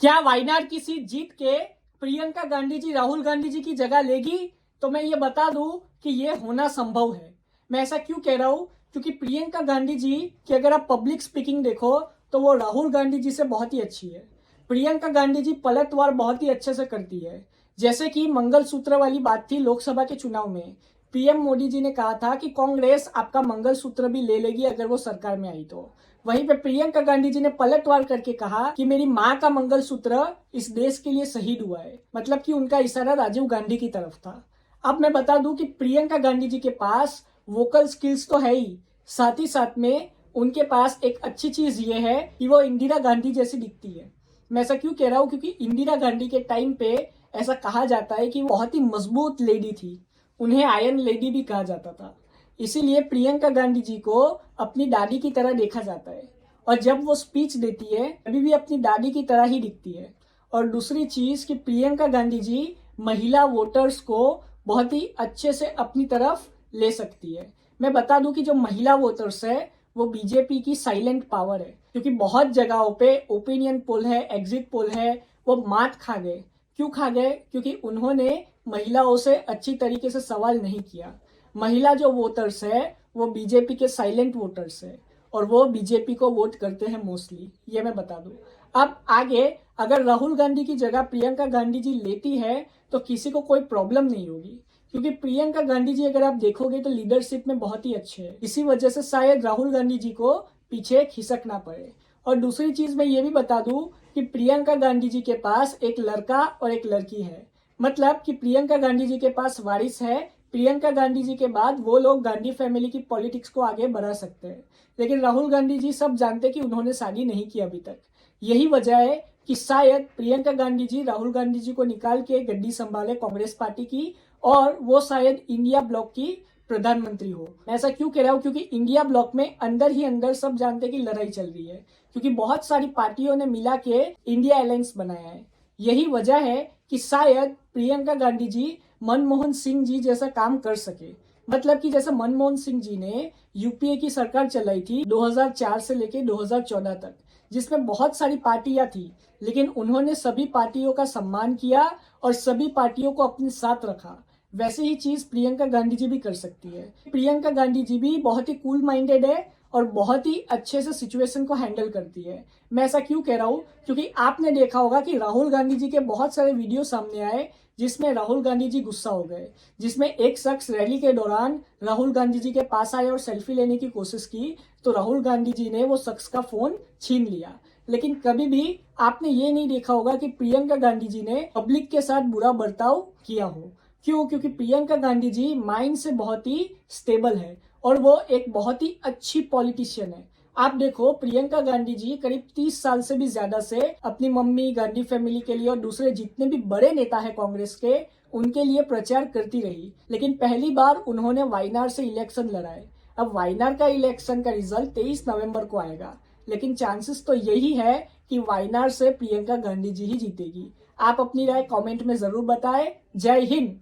क्या वायनाड की सीट जीत के प्रियंका गांधी जी राहुल गांधी जी की जगह लेगी? तो मैं ये बता दूं कि ये होना संभव है। मैं ऐसा क्यों कह रहा हूं? क्योंकि प्रियंका गांधी जी की अगर आप पब्लिक स्पीकिंग देखो तो वो राहुल गांधी जी से बहुत ही अच्छी है। प्रियंका गांधी जी पलटवार बहुत ही अच्छे से करती है। जैसे कि मंगलसूत्र वाली बात थी लोकसभा के चुनाव में, पीएम मोदी जी ने कहा था कि कांग्रेस आपका मंगलसूत्र भी ले लेगी अगर वो सरकार में आई तो। वहीं पे प्रियंका गांधी जी ने पलटवार करके कहा कि मेरी माँ का मंगलसूत्र इस देश के लिए शहीद हुआ है, मतलब कि उनका इशारा राजीव गांधी की तरफ था। अब मैं बता दूं कि प्रियंका गांधी जी के पास वोकल स्किल्स तो है ही, साथ ही साथ में उनके पास एक अच्छी चीज ये है कि वो इंदिरा गांधी जैसी दिखती है। मैं ऐसा क्यों कह रहा हूँ? क्योंकि इंदिरा गांधी के टाइम पे ऐसा कहा जाता है कि बहुत ही मजबूत लेडी थी, उन्हें आयरन लेडी भी कहा जाता था। इसीलिए प्रियंका गांधी जी को अपनी दादी की तरह देखा जाता है, और जब वो स्पीच देती है अभी भी अपनी दादी की तरह ही दिखती है। और दूसरी चीज कि प्रियंका गांधी जी महिला वोटर्स को बहुत ही अच्छे से अपनी तरफ ले सकती है। मैं बता दूं कि जो महिला वोटर्स है वो बीजेपी की साइलेंट पावर है, क्योंकि बहुत जगहों पे ओपिनियन पोल है, एग्जिट पोल है, वो मात खा गए। क्यों खा गए? क्योंकि उन्होंने महिलाओं से अच्छी तरीके से सवाल नहीं किया। महिला जो वोटर्स है वो बीजेपी के साइलेंट वोटर्स है, और वो बीजेपी को वोट करते हैं मोस्टली, ये मैं बता दूं। अब आगे अगर राहुल गांधी की जगह प्रियंका गांधी जी लेती है तो किसी को कोई प्रॉब्लम नहीं होगी, क्योंकि प्रियंका गांधी जी अगर आप देखोगे तो लीडरशिप में बहुत ही अच्छे हैं। इसी वजह से शायद राहुल गांधी जी को पीछे खिसकना पड़े। और दूसरी चीज मैं ये भी बता दूं कि प्रियंका गांधी जी के पास एक लड़का और एक लड़की है, मतलब कि प्रियंका गांधी जी के पास वारिस है। प्रियंका गांधी जी के बाद वो लोग गांधी फैमिली की पॉलिटिक्स को आगे बढ़ा सकते हैं। लेकिन राहुल गांधी जी सब जानते कि उन्होंने शादी नहीं की अभी तक। यही वजह है कि शायद प्रियंका गांधी जी राहुल गांधी जी को निकाल के गद्दी संभाले कांग्रेस पार्टी की, और वो शायद इंडिया ब्लॉक की प्रधानमंत्री हो। मैं ऐसा क्यों कह रहा हूँ? क्योंकि इंडिया ब्लॉक में अंदर ही अंदर सब जानते कि लड़ाई चल रही है, क्योंकि बहुत सारी पार्टियों ने मिला के इंडिया अलायंस बनाया है। यही वजह है कि शायद प्रियंका गांधी जी मनमोहन सिंह जी जैसा काम कर सके। मतलब कि जैसे मनमोहन सिंह जी ने यूपीए की सरकार चलाई थी 2004 से लेके 2014 तक, जिसमें बहुत सारी पार्टियां थी, लेकिन उन्होंने सभी पार्टियों का सम्मान किया और सभी पार्टियों को अपने साथ रखा। वैसे ही चीज प्रियंका गांधी जी भी कर सकती है। प्रियंका गांधी जी भी बहुत ही कूल माइंडेड है और बहुत ही अच्छे से सिचुएशन को हैंडल करती है। मैं ऐसा क्यों कह रहा हूँ? क्योंकि आपने देखा होगा कि राहुल गांधी जी के बहुत सारे वीडियो सामने आए जिसमें राहुल गांधी जी गुस्सा हो गए, जिसमें एक शख्स रैली के दौरान राहुल गांधी जी के पास आए और सेल्फी लेने की कोशिश की, तो राहुल गांधी जी ने वो शख्स का फोन छीन लिया। लेकिन कभी भी आपने ये नहीं देखा होगा कि प्रियंका गांधी जी ने पब्लिक के साथ बुरा बर्ताव किया हो। क्यों? क्योंकि प्रियंका गांधी जी माइंड से बहुत ही स्टेबल है और वो एक बहुत ही अच्छी पॉलिटिशियन है। आप देखो प्रियंका गांधी जी करीब 30 साल से भी ज्यादा से अपनी मम्मी, गांधी फैमिली के लिए और दूसरे जितने भी बड़े नेता है कांग्रेस के, उनके लिए प्रचार करती रही। लेकिन पहली बार उन्होंने वायनाड से इलेक्शन लड़ाए। अब वायनाड का इलेक्शन का रिजल्ट 23 नवंबर को आएगा, लेकिन चांसेस तो यही है कि वायनाड से प्रियंका गांधी जी ही जीतेगी। आप अपनी राय कमेंट में जरूर बताएं। जय हिंद।